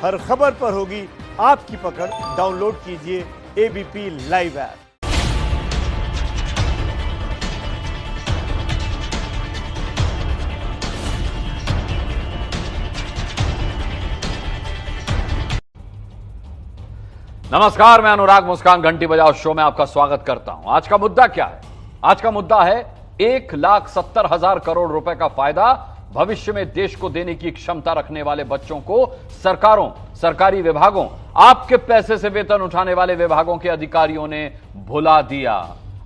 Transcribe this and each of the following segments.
हर खबर पर होगी आपकी पकड़। डाउनलोड कीजिए एबीपी लाइव ऐप। नमस्कार, मैं अनुराग मुस्कान घंटी बजाओ शो में आपका स्वागत करता हूं। आज का मुद्दा क्या है? आज का मुद्दा है 1,70,000 करोड़ रुपए का फायदा भविष्य में देश को देने की क्षमता रखने वाले बच्चों को सरकारों, सरकारी विभागों, आपके पैसे से वेतन उठाने वाले विभागों के अधिकारियों ने भुला दिया।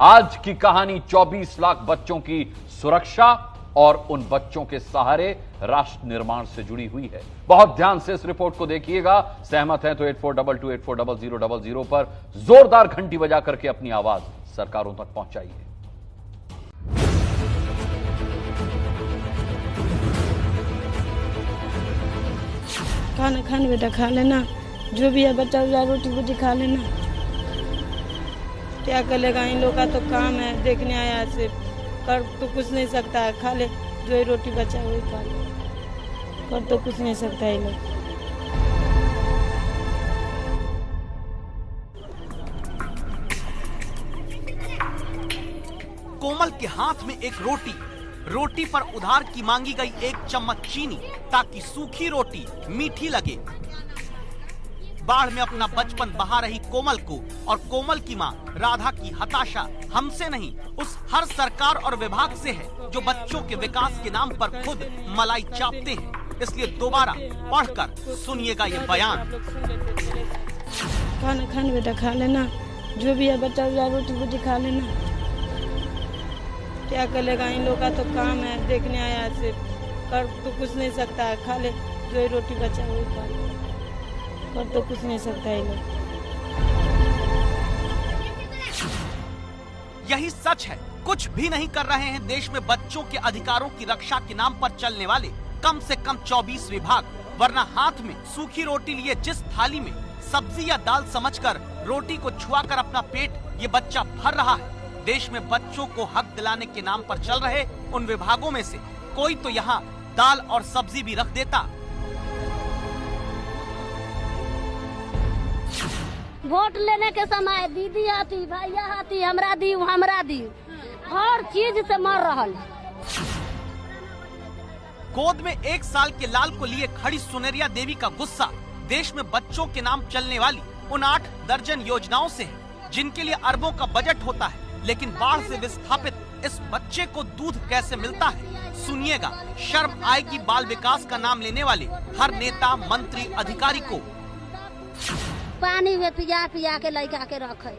आज की कहानी 24 लाख बच्चों की सुरक्षा और उन बच्चों के सहारे राष्ट्र निर्माण से जुड़ी हुई है। बहुत ध्यान से इस रिपोर्ट को देखिएगा। सहमत हैं तो 8422840000 पर जोरदार घंटी बजा करके अपनी आवाज सरकारों तक पहुंचाइए। खाना खाने बेटा खा लेना, जो भी है बच्चा रोटी वोटी खा लेना। क्या करेगा, इन लोग का तो काम है, देखने आया से कर तो कुछ नहीं सकता है। खा ले, जो ही रोटी बचा वही खा ले, कर तो कुछ नहीं सकता है लोग। कोमल के हाथ में एक रोटी पर उधार की मांगी गई 1 चम्मच चीनी ताकि सूखी रोटी मीठी लगे। बाढ़ में अपना बचपन बहा रही कोमल को और कोमल की मां राधा की हताशा हमसे नहीं, उस हर सरकार और विभाग से है जो बच्चों के विकास के नाम पर खुद मलाई चापते हैं। इसलिए दोबारा पढ़कर सुनिएगा ये बयान। खाना खाने बेटा खा लेना, जो भी है बच्चा रोटी वोटी खा लेना। क्या करेगा, इन लोग का तो काम है, देखने आया से कर तो कुछ नहीं सकता है। खा ले, जो ही रोटी बचा वही खा ले, कर तो कुछ नहीं सकता है लोग। यही सच है, कुछ भी नहीं कर रहे हैं देश में बच्चों के अधिकारों की रक्षा के नाम पर चलने वाले कम से कम 24 विभाग। वरना हाथ में सूखी रोटी लिए जिस थाली में सब्जी या दाल समझकर रोटी को छुआकर अपना पेट ये बच्चा भर रहा है। देश में बच्चों को हक दिलाने के नाम पर चल रहे उन विभागों में से कोई तो यहाँ दाल और सब्जी भी रख देता। वोट लेने के समय दीदी आती, भैया आती, हमरा दी हर चीज से मर रहल। गोद में 1 साल के लाल को लिए खड़ी सुनेरिया देवी का गुस्सा देश में बच्चों के नाम चलने वाली उन 8 दर्जन योजनाओं से है जिनके लिए अरबों का बजट होता है। लेकिन बाढ़ से विस्थापित इस बच्चे को दूध कैसे मिलता है? सुनिएगा, शर्म आएगी बाल विकास का नाम लेने वाले हर नेता, मंत्री, अधिकारी को। पानी में पिया के लड़का के रखे।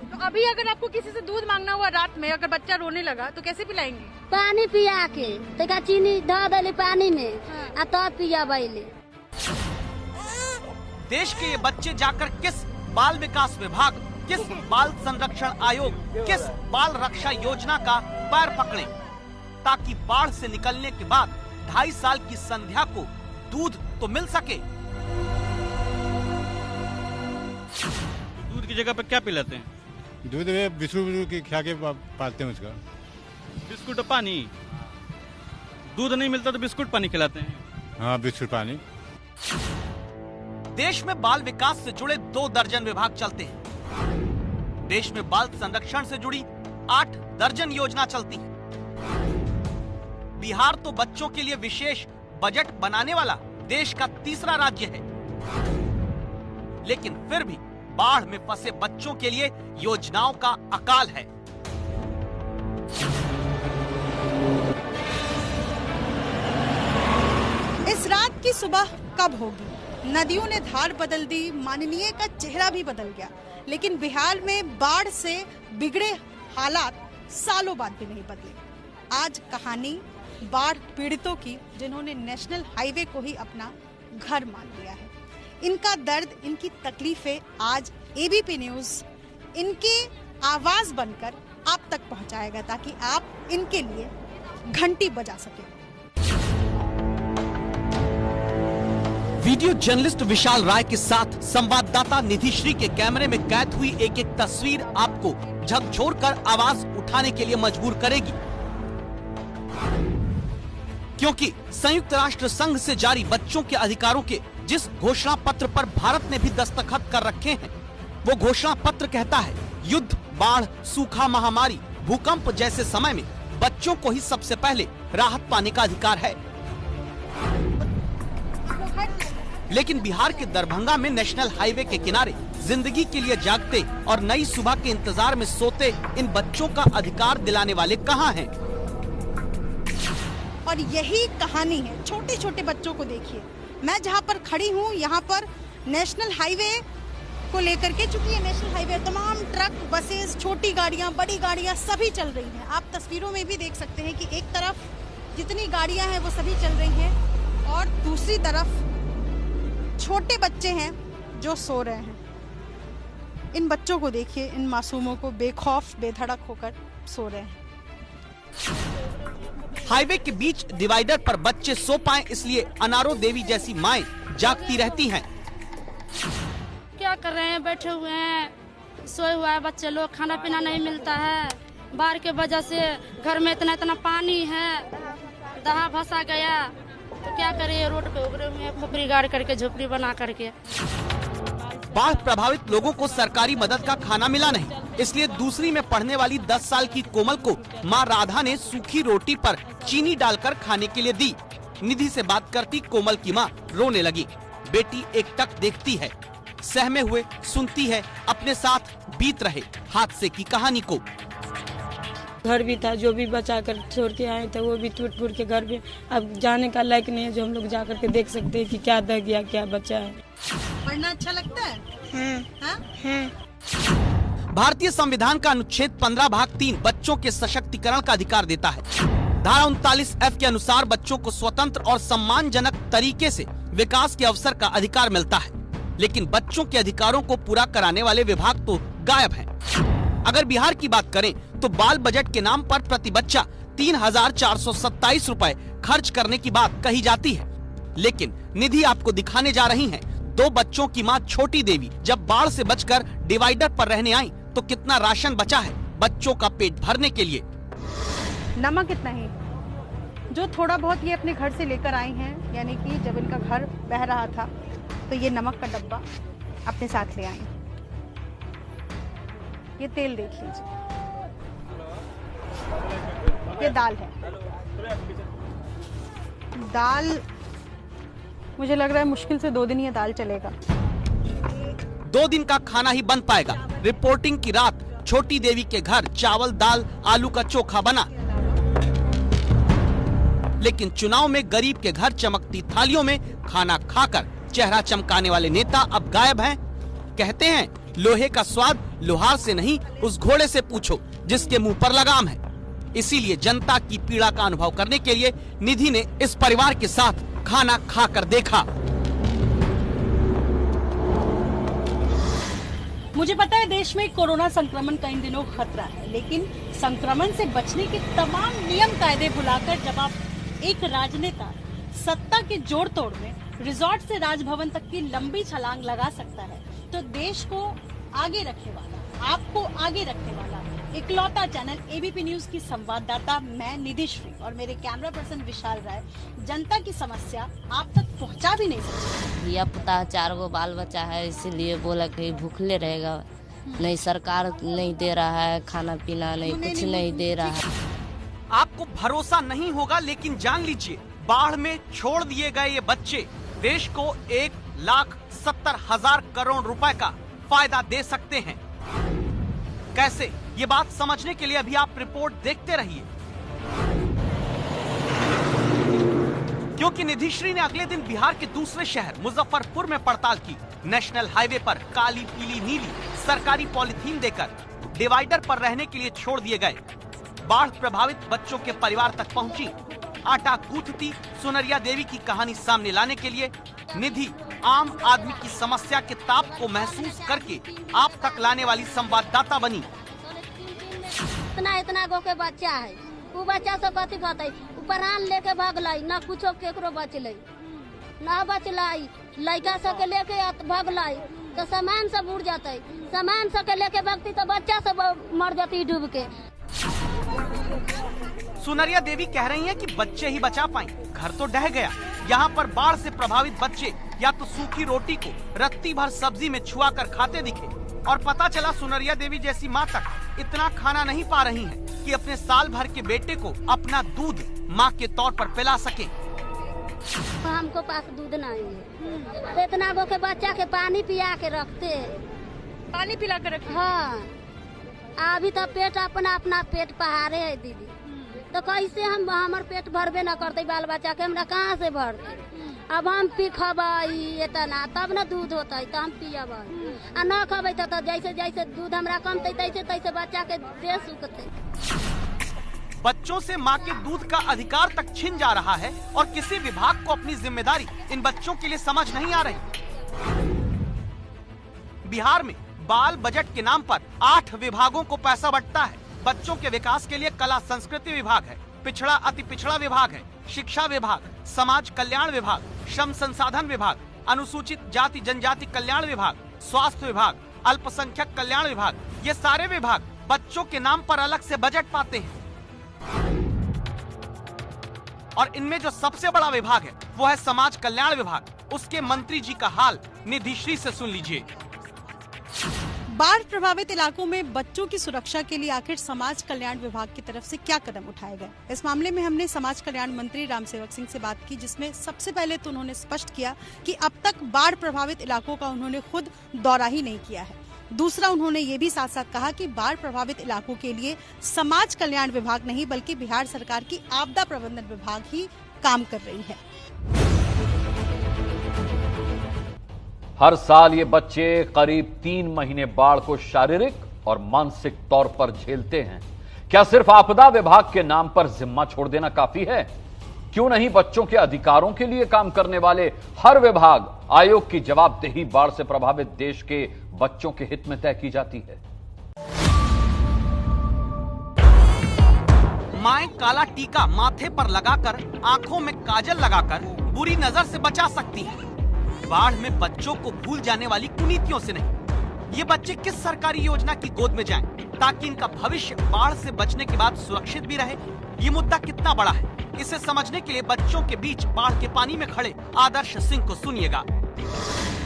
तो अभी अगर आपको किसी से दूध मांगना हुआ रात में, अगर बच्चा रोने लगा तो कैसे पिलाएंगे? पानी पिया के तका चीनी ध दली पानी में आ तब पिया बैले। देश के ये बच्चे जाकर किस बाल विकास विभाग, किस बाल संरक्षण आयोग, किस बाल रक्षा योजना का पैर पकड़े ताकि बाढ़ से निकलने के बाद 2.5 साल की संध्या को दूध तो मिल सके। दूध की जगह पे क्या पिलाते हैं? दूध में बिस्कुट की खा के पालते हैं उसका। बिस्कुट और पानी। दूध नहीं मिलता तो बिस्कुट पानी खिलाते हैं। हाँ, बिस्कुट पानी। देश में बाल विकास से जुड़े 2 दर्जन विभाग चलते हैं। देश में बाल संरक्षण से जुड़ी 8 दर्जन योजना चलती है। बिहार तो बच्चों के लिए विशेष बजट बनाने वाला देश का 3रा राज्य है। लेकिन फिर भी बाढ़ में फंसे बच्चों के लिए योजनाओं का अकाल है। इस रात की सुबह कब होगी? नदियों ने धार बदल दी, माननीय का चेहरा भी बदल गया। लेकिन बिहार में बाढ़ से बिगड़े हालात सालों बाद भी नहीं बदले। आज कहानी बाढ़ पीड़ितों की, जिन्होंने नेशनल हाईवे को ही अपना घर मान लिया है। इनका दर्द, इनकी तकलीफें आज एबीपी न्यूज इनके आवाज बनकर आप तक पहुंचाएगा ताकि आप इनके लिए घंटी बजा सकें। वीडियो जर्नलिस्ट विशाल राय के साथ संवाददाता निधिश्री के कैमरे में कैद हुई एक एक तस्वीर आपको झकझोर कर आवाज उठाने के लिए मजबूर करेगी। क्योंकि संयुक्त राष्ट्र संघ से जारी बच्चों के अधिकारों के जिस घोषणा पत्र पर भारत ने भी दस्तखत कर रखे हैं, वो घोषणा पत्र कहता है युद्ध, बाढ़, सूखा, महामारी, भूकंप जैसे समय में बच्चों को ही सबसे पहले राहत पाने का अधिकार है। लेकिन बिहार के दरभंगा में नेशनल हाईवे के किनारे जिंदगी के लिए जागते और नई सुबह के इंतजार में सोते इन बच्चों का अधिकार दिलाने वाले कहां हैं? और यही कहानी है। छोटे छोटे बच्चों को देखिए, मैं जहाँ पर खड़ी हूँ यहाँ पर नेशनल हाईवे को लेकर के, चूंकि ये नेशनल हाईवे तमाम ट्रक, बसेस, छोटी गाड़ियाँ, बड़ी गाड़ियाँ सभी चल रही हैं। आप तस्वीरों में भी देख सकते हैं कि एक तरफ जितनी गाड़ियाँ हैं वो सभी चल रही हैं और दूसरी तरफ छोटे बच्चे हैं जो सो रहे हैं। इन बच्चों को देखिए, इन मासूमों को बेखौफ बेधड़क होकर सो रहे हैं। हाईवे के बीच डिवाइडर पर बच्चे सो पाएं, इसलिए अनारो देवी जैसी माएं जागती रहती हैं। क्या कर रहे हैं? बैठे हुए हैं, सोए हुआ है बच्चे लोग, खाना पीना नहीं मिलता है। बाढ़ के वजह से घर में इतना पानी है, दहा फंसा गया, तो क्या करें? रोड पे उभरे हुए हैं, खोपड़ी गाड़ करके, झोपड़ी बना करके। बाढ़ प्रभावित लोगों को सरकारी मदद का खाना मिला नहीं, इसलिए दूसरी में पढ़ने वाली 10 साल की कोमल को मां राधा ने सूखी रोटी पर चीनी डालकर खाने के लिए दी। निधि से बात करती कोमल की मां रोने लगी। बेटी एकटक देखती है, सहमे हुए सुनती है, अपने साथ बीत रहे हादसे की कहानी को। घर भी था, जो भी बचा कर छोड़ के आए थे वो भी टूट फूट के घर पे अब जाने का लायक नहीं है, जो हम लोग जा कर के देख सकते हैं कि क्या दह गया, क्या बचा है। पढ़ना अच्छा लगता है? भारतीय संविधान का अनुच्छेद 15 भाग 3 बच्चों के सशक्तिकरण का अधिकार देता है। धारा 39F के अनुसार बच्चों को स्वतंत्र और सम्मानजनक तरीके से विकास के अवसर का अधिकार मिलता है, लेकिन बच्चों के अधिकारों को पूरा कराने वाले विभाग तो गायब हैं। अगर बिहार की बात करें तो बाल बजट के नाम पर प्रति बच्चा 3,427 रुपए खर्च करने की बात कही जाती है, लेकिन निधि आपको दिखाने जा रही हैं 2 बच्चों की मां छोटी देवी जब बाढ़ से बचकर डिवाइडर पर रहने आई तो कितना राशन बचा है बच्चों का पेट भरने के लिए। नमक इतना ही जो थोड़ा बहुत ये अपने घर से लेकर आई हैं, यानी कि जब इनका घर बह रहा था तो ये नमक का डब्बा अपने साथ ले आई। ये तेल देख लीजिए, ये दाल है। दाल मुझे लग रहा है मुश्किल से 2 दिन ये दाल चलेगा। 2 दिन का खाना ही बन पाएगा। रिपोर्टिंग की रात छोटी देवी के घर चावल, दाल, आलू का चोखा बना, लेकिन चुनाव में गरीब के घर चमकती थालियों में खाना खाकर चेहरा चमकाने वाले नेता अब गायब हैं। कहते हैं लोहे का स्वाद लोहार से नहीं, उस घोड़े से पूछो जिसके मुंह पर लगाम है। इसीलिए जनता की पीड़ा का अनुभव करने के लिए निधि ने इस परिवार के साथ खाना खाकर देखा। मुझे पता है देश में कोरोना संक्रमण का इन दिनों खतरा है, लेकिन संक्रमण से बचने के तमाम नियम कायदे भुलाकर जब आप एक राजनेता सत्ता के जोड़ तोड़ में रिजॉर्ट से राजभवन तक की लंबी छलांग लगा सकता है, तो देश को आगे रखने वाला, आपको आगे रखने वाला इकलौता चैनल एबीपी न्यूज की संवाददाता मैं निधि श्री और मेरे कैमरा पर्सन विशाल राय जनता की समस्या आप तक पहुंचा भी नहीं सकते। यह पता 4 गो बाल बच्चा है, इसीलिए बोला कि भूखले रहेगा। नहीं सरकार नहीं दे रहा है खाना पीना, नहीं कुछ नहीं दे रहा है। आपको भरोसा नहीं होगा, लेकिन जान लीजिए बाढ़ में छोड़ दिए गए ये बच्चे देश को 1,70,000 करोड़ रुपए का फायदा दे सकते हैं। कैसे, ये बात समझने के लिए अभी आप रिपोर्ट देखते रहिए, क्योंकि निधिश्री ने अगले दिन बिहार के दूसरे शहर मुजफ्फरपुर में पड़ताल की। नेशनल हाईवे पर काली पीली नीली सरकारी पॉलिथीन देकर डिवाइडर पर रहने के लिए छोड़ दिए गए बाढ़ प्रभावित बच्चों के परिवार तक पहुंची। आटा गूंथती सुनरिया देवी की कहानी सामने लाने के लिए निधि आम आदमी की समस्या के ताप को महसूस करके आप तक लाने वाली संवाददाता बनी। इतना गो के बच्चा है, वो बच्चा सब कथी कहते प्राण लेके भागलाई, ना कुछो केकरो बचलै, ना बचलाई, लड़का सब के लेके भागलाई तो सामान सब उड़ जाते, सामान सब के लेके भागती तो बच्चा सब मर जाती डूब के। सुनरिया देवी कह रही हैं कि बच्चे ही बचा पाएं, घर तो ढह गया। यहाँ पर बाढ़ से प्रभावित बच्चे या तो सूखी रोटी को रत्ती भर सब्जी में छुआ कर खाते दिखे और पता चला सुनरिया देवी जैसी माँ तक इतना खाना नहीं पा रही हैं कि अपने साल भर के बेटे को अपना दूध माँ के तौर पर पिला सके। हमको पास दूध नहीं है, तो इतना गो के बच्चा के पानी पिया के रखते हैं। पानी पिला कर रखते? हाँ, अभी तो पेट अपना पेट पहाड़े है दीदी, तो कैसे हम हमार पेट भरबे न करते, बाल बच्चा के हमरा कहाँ से भरते। अब हम पी खबाई इतना तब न दूध होता है तो हम पियब, आ न खबे तो जैसे जैसे दूध हमरा कमते तैसे तैसे बच्चा के देह सुखते। बच्चों से माँ के दूध का अधिकार तक छिन जा रहा है और किसी विभाग को अपनी जिम्मेदारी इन बच्चों के लिए समझ नहीं आ रही। बिहार में बाल बजट के नाम पर 8 विभागों को पैसा बंटता है। बच्चों के विकास के लिए कला संस्कृति विभाग है, पिछड़ा अति पिछड़ा विभाग है, शिक्षा विभाग, समाज कल्याण विभाग, श्रम संसाधन विभाग, अनुसूचित जाति जनजाति कल्याण विभाग, स्वास्थ्य विभाग, अल्पसंख्यक कल्याण विभाग, ये सारे विभाग बच्चों के नाम पर अलग से बजट पाते हैं। और इनमें जो सबसे बड़ा विभाग है वो है समाज कल्याण विभाग। उसके मंत्री जी का हाल निधिश्री से सुन लीजिए। बाढ़ प्रभावित इलाकों में बच्चों की सुरक्षा के लिए आखिर समाज कल्याण विभाग की तरफ से क्या कदम उठाए गए? इस मामले में हमने समाज कल्याण मंत्री रामसेवक सिंह से बात की, जिसमें सबसे पहले तो उन्होंने स्पष्ट किया कि अब तक बाढ़ प्रभावित इलाकों का उन्होंने खुद दौरा ही नहीं किया है। दूसरा, उन्होंने ये भी साथ साथ कहा कि बाढ़ प्रभावित इलाकों के लिए समाज कल्याण विभाग नहीं बल्कि बिहार सरकार की आपदा प्रबंधन विभाग ही काम कर रही है। हर साल ये बच्चे करीब 3 महीने बाढ़ को शारीरिक और मानसिक तौर पर झेलते हैं। क्या सिर्फ आपदा विभाग के नाम पर जिम्मा छोड़ देना काफी है? क्यों नहीं बच्चों के अधिकारों के लिए काम करने वाले हर विभाग आयोग की जवाबदेही बाढ़ से प्रभावित देश के बच्चों के हित में तय की जाती है? माएं काला टीका माथे पर लगाकर, आंखों में काजल लगाकर बुरी नजर से बचा सकती हैं। बाढ़ में बच्चों को भूल जाने वाली कुनीतियों से नहीं। ये बच्चे किस सरकारी योजना की गोद में जाएं ताकि इनका भविष्य बाढ़ से बचने के बाद सुरक्षित भी रहे? ये मुद्दा कितना बड़ा है, इसे समझने के लिए बच्चों के बीच बाढ़ के पानी में खड़े आदर्श सिंह को सुनिएगा।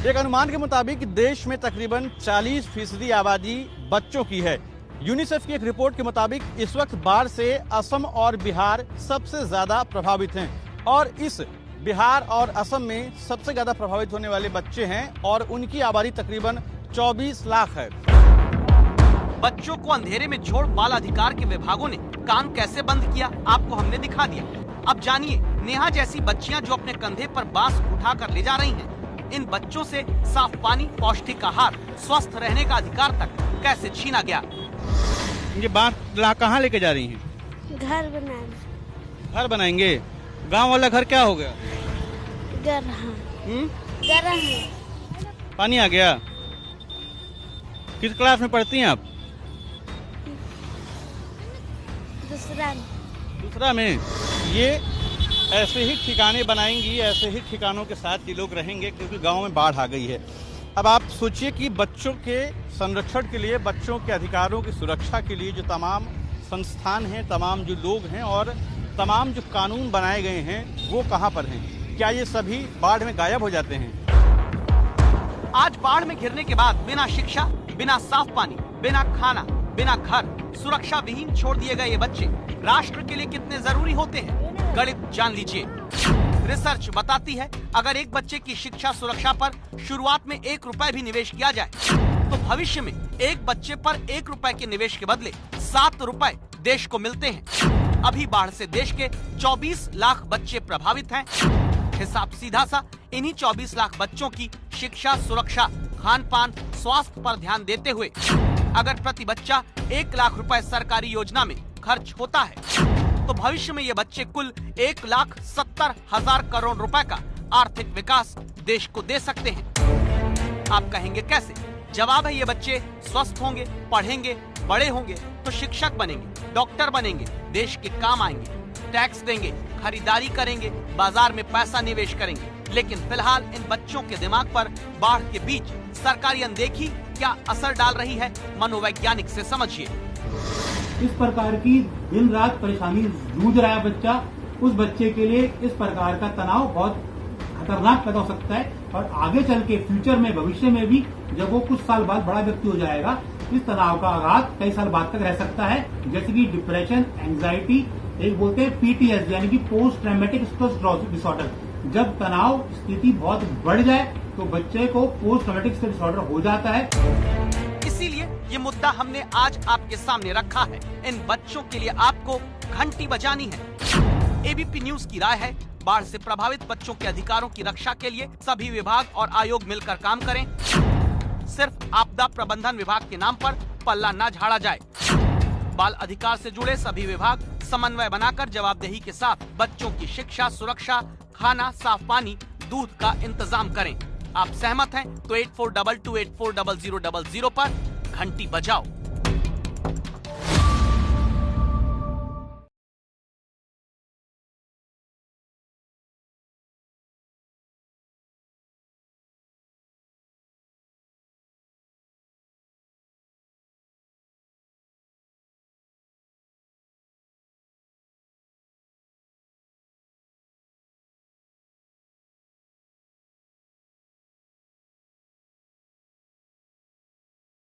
एक अनुमान के मुताबिक देश में तकरीबन 40% आबादी बच्चों की है। यूनिसेफ की एक रिपोर्ट के मुताबिक इस वक्त बाढ़ से असम और बिहार सबसे ज्यादा प्रभावित हैं और इस बिहार और असम में सबसे ज्यादा प्रभावित होने वाले बच्चे हैं और उनकी आबादी तकरीबन 24 लाख है। बच्चों को अंधेरे में छोड़ बाल अधिकार के विभागों ने कान कैसे बंद किया, आपको हमने दिखा दिया। अब जानिए नेहा जैसी बच्चियां जो अपने कंधे पर बांस उठाकर ले जा रही हैं, इन बच्चों से साफ पानी, पौष्टिक आहार, स्वस्थ रहने का अधिकार तक कैसे छीना गया। ये बांस कहाँ लेके जा रही हैं? घर बनाने। घर बनाएंगे? गांव वाला घर क्या हो गया? गरम। पानी आ गया? किस क्लास में पढ़ती हैं आप? दूसरा में। ये ऐसे ही ठिकाने बनाएंगी, ऐसे ही ठिकानों के साथ ये लोग रहेंगे क्योंकि गांव में बाढ़ आ गई है। अब आप सोचिए कि बच्चों के संरक्षण के लिए, बच्चों के अधिकारों की सुरक्षा के लिए जो तमाम संस्थान हैं, तमाम जो लोग हैं और तमाम जो कानून बनाए गए हैं वो कहां पर हैं? क्या ये सभी बाढ़ में गायब हो जाते हैं? आज बाढ़ में घिरने के बाद बिना शिक्षा, बिना साफ पानी, बिना खाना, बिना घर, सुरक्षा विहीन छोड़ दिए गए ये बच्चे राष्ट्र के लिए कितने जरूरी होते हैं, गणित जान लीजिए। रिसर्च बताती है अगर एक बच्चे की शिक्षा सुरक्षा पर शुरुआत में 1 रुपए भी निवेश किया जाए तो भविष्य में एक बच्चे पर 1 रुपए के निवेश के बदले 7 रुपए देश को मिलते हैं। अभी बाढ़ से देश के 24 लाख बच्चे प्रभावित हैं। हिसाब सीधा सा, इन्हीं 24 लाख बच्चों की शिक्षा, सुरक्षा, खान पान, स्वास्थ्य पर ध्यान देते हुए अगर प्रति बच्चा 1 लाख रुपए सरकारी योजना में खर्च होता है तो भविष्य में ये बच्चे कुल 1,70,000 करोड़ रुपए का आर्थिक विकास देश को दे सकते हैं। आप कहेंगे कैसे? जवाब है ये बच्चे स्वस्थ होंगे, पढ़ेंगे, बड़े होंगे तो शिक्षक बनेंगे, डॉक्टर बनेंगे, देश के काम आएंगे, टैक्स देंगे, खरीदारी करेंगे, बाजार में पैसा निवेश करेंगे। लेकिन फिलहाल इन बच्चों के दिमाग पर बाढ़ के बीच सरकारी अनदेखी क्या असर डाल रही है, मनोवैज्ञानिक से समझिए। इस प्रकार की दिन रात परेशानी जूझ रहा है बच्चा, उस बच्चे के लिए इस प्रकार का तनाव बहुत खतरनाक पैदा हो सकता है और आगे चल के फ्यूचर में, भविष्य में भी जब वो कुछ साल बाद बड़ा व्यक्ति हो जाएगा, इस तनाव का आघात कई साल बाद तक रह सकता है, जैसे कि डिप्रेशन, एंजाइटी, एक बोलते हैं PTSD यानी कि पोस्ट ट्रॉमेटिक स्ट्रेस डिसऑर्डर। जब तनाव स्थिति बहुत बढ़ जाए तो बच्चे को पोस्ट ट्रॉमेटिक स्ट्रेस डिसऑर्डर हो जाता है। इसीलिए ये मुद्दा हमने आज आपके सामने रखा है। इन बच्चों के लिए आपको घंटी बजानी है। एबीपी न्यूज की राय है, बाढ़ से प्रभावित बच्चों के अधिकारों की रक्षा के लिए सभी विभाग और आयोग मिलकर काम करें। सिर्फ आपदा प्रबंधन विभाग के नाम पर पल्ला न झाड़ा जाए। बाल अधिकार से जुड़े सभी विभाग समन्वय बनाकर जवाबदेही के साथ बच्चों की शिक्षा, सुरक्षा, खाना, साफ पानी, दूध का इंतजाम करें। आप सहमत हैं तो 8422840000 पर घंटी बजाओ।